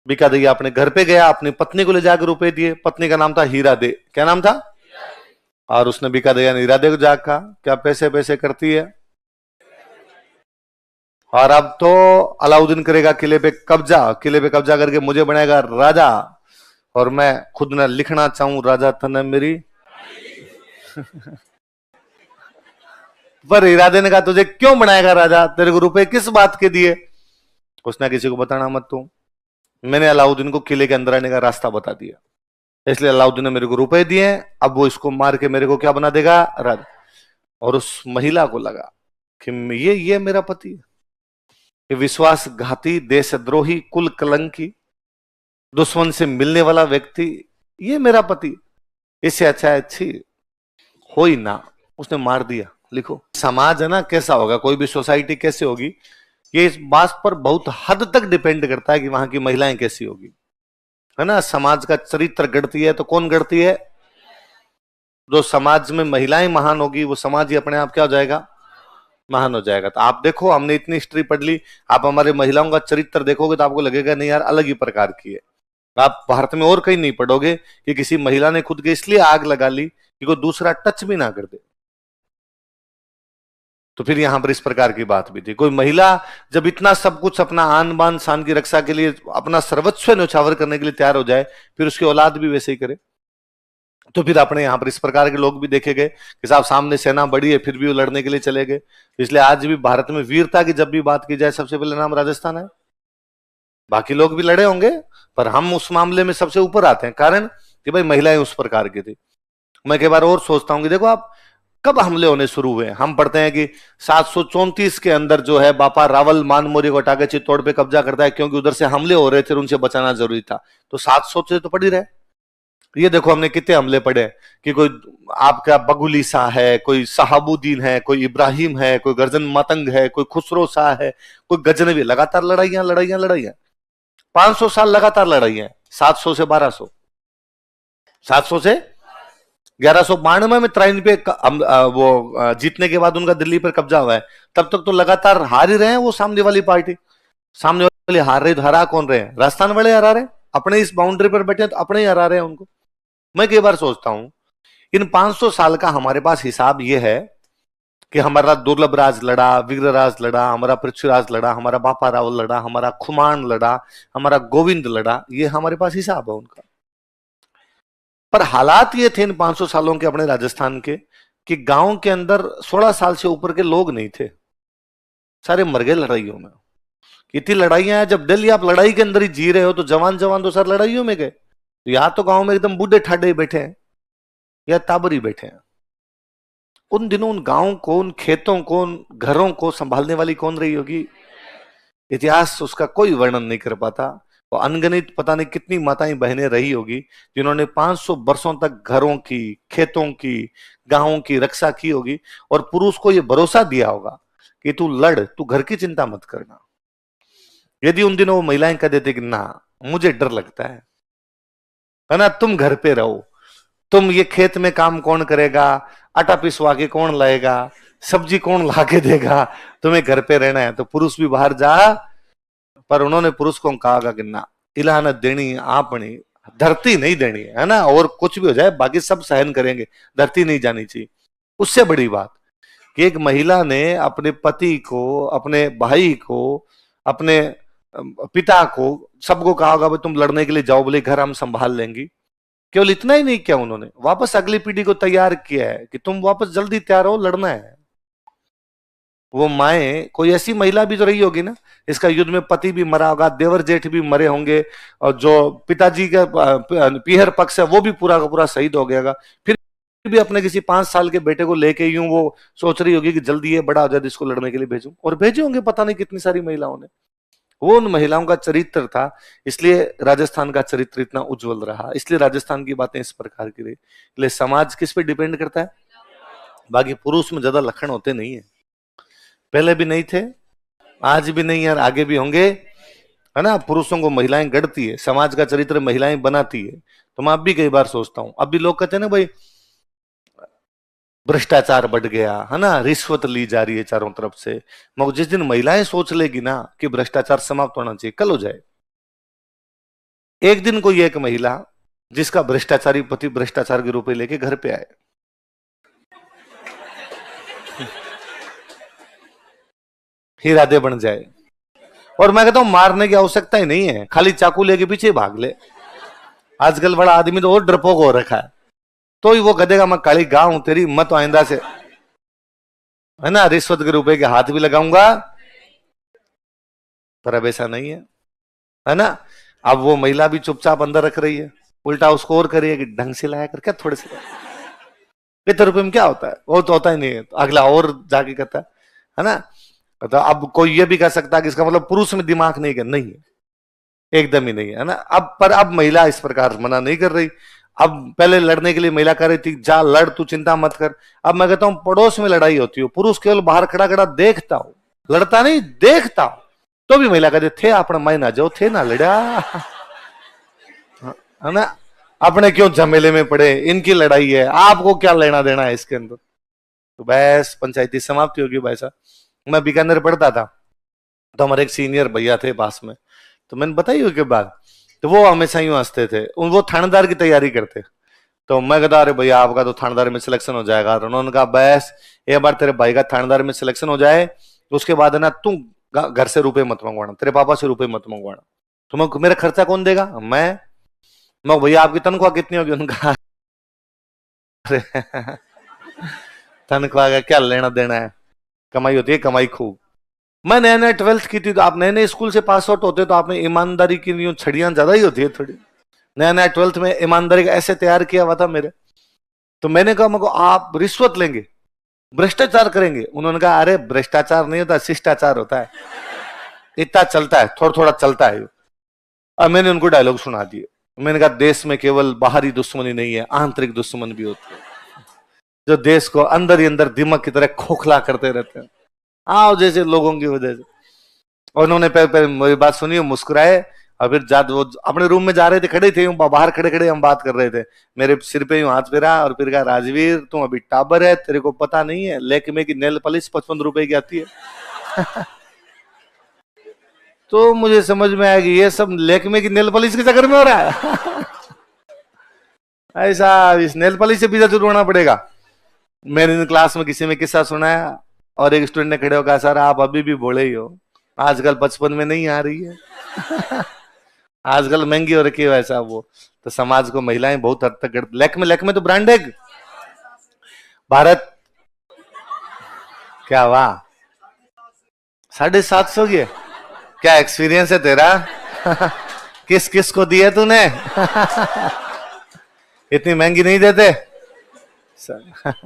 बीका दैया अपने घर पे गया, अपनी पत्नी को ले जाकर रुपए दिए। पत्नी का नाम था हीरा दे। क्या नाम था? और उसने बीका दैया ने हीरा दे को जाकर कहा, क्या पैसे पैसे करती है, और अब तो अलाउद्दीन करेगा किले पे कब्जा, किले पे कब्जा करके मुझे बनाएगा राजा, और मैं खुद न लिखना चाहूं राजा तने मेरी। पर इरादे ने कहा, तुझे क्यों बनाएगा राजा, तेरे को रुपए किस बात के दिए? उसने किसी को बताना मत तू, मैंने अलाउद्दीन को किले के अंदर आने का रास्ता बता दिया, इसलिए अलाउद्दीन ने मेरे को रुपए दिए, अब वो इसको मार के मेरे को क्या बना देगा, राजा। और उस महिला को लगा कि ये मेरा पति है, कि विश्वासघाती, देशद्रोही, कुल कलंकी, दुश्मन से मिलने वाला व्यक्ति, ये मेरा पति, इससे अच्छा अच्छी हो ही ना। उसने मार दिया। लिखो, समाज है ना कैसा होगा, कोई भी सोसाइटी कैसे होगी, ये इस बात पर बहुत हद तक डिपेंड करता है कि वहां की महिलाएं कैसी होगी, है ना। समाज का चरित्र गढ़ती है तो कौन गढ़ती है? जो समाज में महिलाएं महान होगी वो समाज ही अपने आप क्या हो जाएगा, महान हो जाएगा। तो आप देखो, हमने इतनी हिस्ट्री पढ़ ली, आप हमारे महिलाओं का चरित्र देखोगे तो आपको लगेगा नहीं यार, अलग ही प्रकार की है। आप भारत में और कहीं नहीं पढ़ोगे कि किसी महिला ने खुद के इसलिए आग लगा ली कि कोई दूसरा टच भी ना कर दे। तो फिर यहां पर इस प्रकार की बात भी थी। कोई महिला जब इतना सब कुछ अपना आन बान शान की रक्षा के लिए अपना सर्वस्व न्यौछावर करने के लिए तैयार हो जाए, फिर उसकी औलाद भी वैसे ही करे। तो फिर अपने यहां पर इस प्रकार के लोग भी देखे गए कि साहब सामने सेना बड़ी है फिर भी वो लड़ने के लिए चले गए। इसलिए आज भी भारत में वीरता की जब भी बात की जाए सबसे पहले नाम राजस्थान है। बाकी लोग भी लड़े होंगे पर हम उस मामले में सबसे ऊपर आते हैं, कारण कि भाई महिलाएं उस प्रकार की थी। मैं कई बार और सोचता हूं कि देखो आप कब हमले होने शुरू हुए। हम पढ़ते हैं कि 734 के अंदर जो है बापा रावल मानमोरी को हटा के चित्तौड़ पे कब्जा करता है, क्योंकि उधर से हमले हो रहे थे और उनसे बचाना जरूरी था। तो 700 से तो पड़ ही रहे। ये देखो हमने कितने हमले पढ़े कि कोई आपका बगुली शाह है, कोई सहाबुद्दीन है, कोई इब्राहिम है, कोई गर्जन मतंग है, कोई खुसरो शाह है, कोई गजनवी। लगातार लड़ाइयां लड़ाइयां लड़ाइयां, 500 साल लगातार लड़ाइयां। 700 से 1200, 700 से 1192 में त्राइन पे वो जीतने के बाद उनका दिल्ली पर कब्जा हुआ है। तब तक तो लगातार हार ही रहे हैं वो सामने वाली पार्टी। सामने वाली हार रही तो हरा कौन रहे हैं? राजस्थान वाले हरा रहे हैं, अपने इस बाउंड्री पर बैठे तो अपने ही हरा रहे हैं उनको। मैं कई बार सोचता हूं इन 500 साल का हमारे पास हिसाब यह है कि हमारा दुर्लभ राज लड़ा, विग्रराज लड़ा, हमारा पृथ्वीराज लड़ा, हमारा बापा रावल लड़ा, हमारा खुमान लड़ा, हमारा गोविंद लड़ा, ये हमारे पास हिसाब है उनका। पर हालात ये थे इन 500 सालों के अपने राजस्थान के कि गांव के अंदर 16 साल से ऊपर के लोग नहीं थे, सारे मर गए लड़ाइयों में। इतनी लड़ाइयां हैं, जब दिल्ली आप लड़ाई के अंदर ही जी रहे हो तो जवान जवान तो सर लड़ाइयों में गए। तो यहां तो गांव में एकदम बूढ़े ठाडे बैठे हैं या ताबरी बैठे हैं। उन दिनों उन गांव को, उन खेतों को, उन घरों को संभालने वाली कौन रही होगी? इतिहास उसका कोई वर्णन नहीं कर पाता। और अनगिनत पता नहीं कितनी माताएं बहनें रही होगी जिन्होंने 500 वर्षों तक घरों की, खेतों की, गांवों की रक्षा की होगी, और पुरुष को यह भरोसा दिया होगा कि तू लड़, तू घर की चिंता मत करना। यदि उन दिनों वो महिलाएं कह देते कि ना मुझे डर लगता है ना, तुम घर पे रहो, तुम ये खेत में काम कौन करेगा, आटा पिसवा के कौन लाएगा, सब्जी कौन ला के देगा, तुम्हें घर पे रहना है तो पुरुष भी बाहर जा। पर उन्होंने पुरुष को कहा कि ना, इलान देनी आपनी, धरती नहीं देनी है ना, और कुछ भी हो जाए बाकी सब सहन करेंगे, धरती नहीं जानी चाहिए। उससे बड़ी बात कि एक महिला ने अपने पति को, अपने भाई को, अपने पिता को, सबको कहा होगा भाई तुम लड़ने के लिए जाओ, बोले घर हम संभाल लेंगी। केवल इतना ही नहीं किया, उन्होंने वापस अगली पीढ़ी को तैयार किया है कि तुम वापस जल्दी तैयार हो, लड़ना है। वो माए, कोई ऐसी महिला भी तो रही होगी ना, इसका युद्ध में पति भी मरा होगा, देवर जेठ भी मरे होंगे, और जो पिताजी का पीहर पक्ष है वो भी पूरा का पूरा शहीद हो गया। फिर भी अपने किसी 5 साल के बेटे को लेके यूं वो सोच रही होगी कि जल्दी ये बड़ा हो जाए इसको लड़ने के लिए भेजूं, और भेजे होंगे पता नहीं कितनी सारी महिलाओं ने। वो उन महिलाओं का चरित्र था, इसलिए राजस्थान का चरित्र इतना उज्जवल रहा, इसलिए राजस्थान की बातें इस प्रकार की रही। इसलिए समाज किस पे डिपेंड करता है? बाकी पुरुष में ज्यादा लक्षण होते नहीं है, पहले भी नहीं थे, आज भी नहीं है, आगे भी होंगे, है ना। पुरुषों को महिलाएं गढ़ती है, समाज का चरित्र महिलाएं बनाती है। तो मैं अब भी कई बार सोचता हूं, अब भी लोग कहते हैं ना भाई भ्रष्टाचार बढ़ गया, है ना, रिश्वत ली जा रही है चारों तरफ से। मगर जिस दिन महिलाएं सोच लेगी ना कि भ्रष्टाचार समाप्त होना चाहिए, कल हो जाए। एक दिन कोई एक महिला जिसका भ्रष्टाचारी पति भ्रष्टाचार के रुपए लेके घर पे आए, राधे बन जाए, और मैं कहता हूं मारने की आवश्यकता ही नहीं है, खाली चाकू लेके पीछे भाग ले। आजकल बड़ा आदमी तो और डरपोक हो रखा है, तो ही वो कहेगा मैं काली गांव तेरी मत आइंदा से, है ना, रिश्वत के रुपए के हाथ भी लगाऊंगा। पर अब ऐसा नहीं है ना। अब वो महिला भी चुपचाप अंदर रख रही है, उल्टा उसको और करिए कि ढंग से लाया कर, क्या थोड़े से 75 रुपए में क्या होता है, वो तो होता ही नहीं है, तो अगला और जाके कहता है ना। तो अब कोई ये भी कह सकता है कि इसका मतलब पुरुष में दिमाग नहीं है, नहीं है, एकदम ही नहीं है ना। अब पर अब महिला इस प्रकार मना नहीं कर रही। अब पहले लड़ने के लिए महिला कह रही थी जा लड़, तू चिंता मत कर। अब मैं कहता हूं पड़ोस में लड़ाई होती हो, पुरुष केवल बाहर खड़ा खड़ा देखता हो, लड़ता नहीं, देखता हो, तो भी महिला कहते थे अपना मैं ना जाओ, थे ना लड़ा, है ना, अपने क्यों झमेले में पड़े, इनकी लड़ाई है, आपको क्या लेना देना है इसके अंदर। तो बस पंचायती समाप्ति होगी। भाई साहब मैं बीकानेर पढ़ता था, तो हमारे एक सीनियर भैया थे पास में, तो मैंने बताई उसके बाद, तो वो हमेशा यूं हंसते थे, वो थानेदार की तैयारी करते। तो मैं कहता अरे भैया आपका तो थानेदार में सिलेक्शन हो जाएगा। और उन्होंने कहा बस एक बार तेरे भाई का थानेदार में सिलेक्शन हो जाए, तो उसके बाद है ना तू घर से रुपए मत मंगवाना, तेरे पापा से रुपए मत मंगवाना। तो मैं मेरा खर्चा कौन देगा, मैं भैया आपकी तनख्वाह कितनी होगी, उनका तनख्वाह का क्या लेना देना है, कमाई होती है कमाई खूब। मैं नया नया 12th की थी, तो आप नए नए स्कूल से पास आउट होते तो आपने ईमानदारी की यूं छड़ियां ज्यादा ही होती है थोड़ी। नया नया 12th में ईमानदारी का ऐसे तैयार किया हुआ था मेरे। तो मैंने कहा मको आप रिश्वत लेंगे, भ्रष्टाचार करेंगे। उन्होंने कहा अरे भ्रष्टाचार नहीं होता, शिष्टाचार होता है, इतना चलता है, थोड़ा थोड़ा चलता है। अब मैंने उनको डायलॉग सुना दिए। मैंने कहा देश में केवल बाहरी दुश्मनी नहीं है, आंतरिक दुश्मन भी होती है, जो देश को अंदर ही अंदर दिमाग की तरह खोखला करते रहते हैं, आओ जैसे लोगों की वजह से। और उन्होंने पहले मेरी बात सुनी, मुस्कुराए, और फिर वो अपने रूम में जा रहे थे, खड़े थे बाहर खड़े खड़े हम बात कर रहे थे, मेरे सिर पे यूं हाथ फेरा और फिर कहा राजवीर तुम अभी टाबर है, तेरे को पता नहीं है लेकमे की नेल पॉलिश 55 रुपए की आती है। तो मुझे समझ में आया कि ये सब लेकमे की नेल पॉलिश के चक्कर में हो रहा है। ऐसा इस नेल पॉलिश से पीछा छुड़वाना पड़ेगा। मैंने क्लास में किसी में किस्सा सुनाया, और एक स्टूडेंट ने खड़े होकर कहा सर आप अभी भी बोले ही हो, आजकल 55 में नहीं आ रही है। आजकल महंगी हो रखी है वैसा वो। तो समाज को महिलाएं बहुत हद तक लेकमे तो ब्रांड है भारत। क्या वाह 750 की है, क्या एक्सपीरियंस है तेरा। किस किस को दिया तूने। इतनी महंगी नहीं देते सर।